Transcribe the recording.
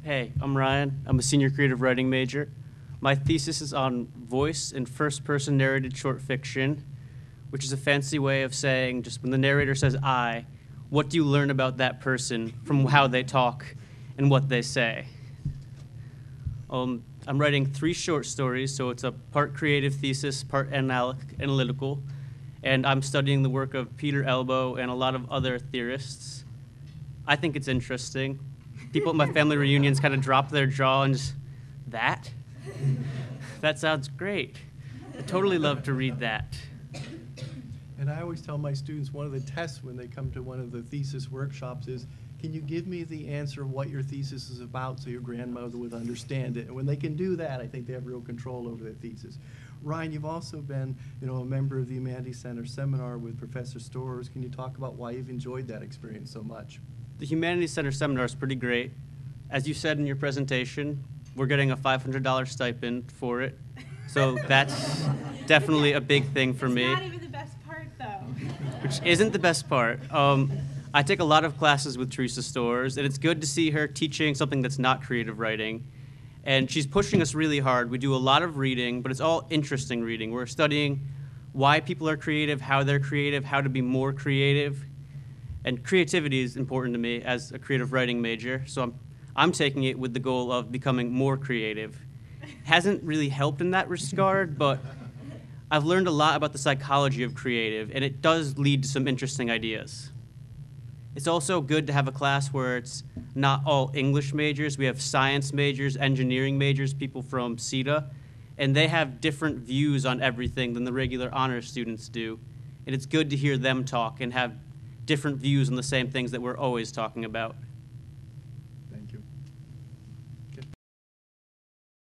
Hey, I'm Ryan. I'm a senior creative writing major. My thesis is on voice in first-person narrated short fiction, which is a fancy way of saying just when the narrator says I, what do you learn about that person from how they talk and what they say? I'm writing 3 short stories, so it's a part creative thesis, part analytical, and I'm studying the work of Peter Elbow and a lot of other theorists. I think it's interesting. People at my family reunions kind of drop their jaw and just, that? That sounds great. I totally love to read that. And I always tell my students one of the tests when they come to one of the thesis workshops is, can you give me the answer of what your thesis is about so your grandmother would understand it? And when they can do that, I think they have real control over their thesis. Ryan, you've also been, a member of the Humanities Center seminar with Professor Storrs. Can you talk about why you've enjoyed that experience so much? The Humanities Center seminar is pretty great. As you said in your presentation, we're getting a $500 stipend for it. So that's definitely a big thing for me. It's not even the best part, though. Which isn't the best part. I take a lot of classes with Teresa Storrs, and it's good to see her teaching something that's not creative writing. And she's pushing us really hard. We do a lot of reading, but it's all interesting reading. We're studying why people are creative, how they're creative, how to be more creative. And creativity is important to me as a creative writing major, so I'm taking it with the goal of becoming more creative. Hasn't really helped in that regard, but I've learned a lot about the psychology of creative, and it does lead to some interesting ideas. It's also good to have a class where it's not all English majors. We have science majors, engineering majors, people from CETA, and they have different views on everything than the regular honors students do. And it's good to hear them talk and have different views on the same things that we're always talking about.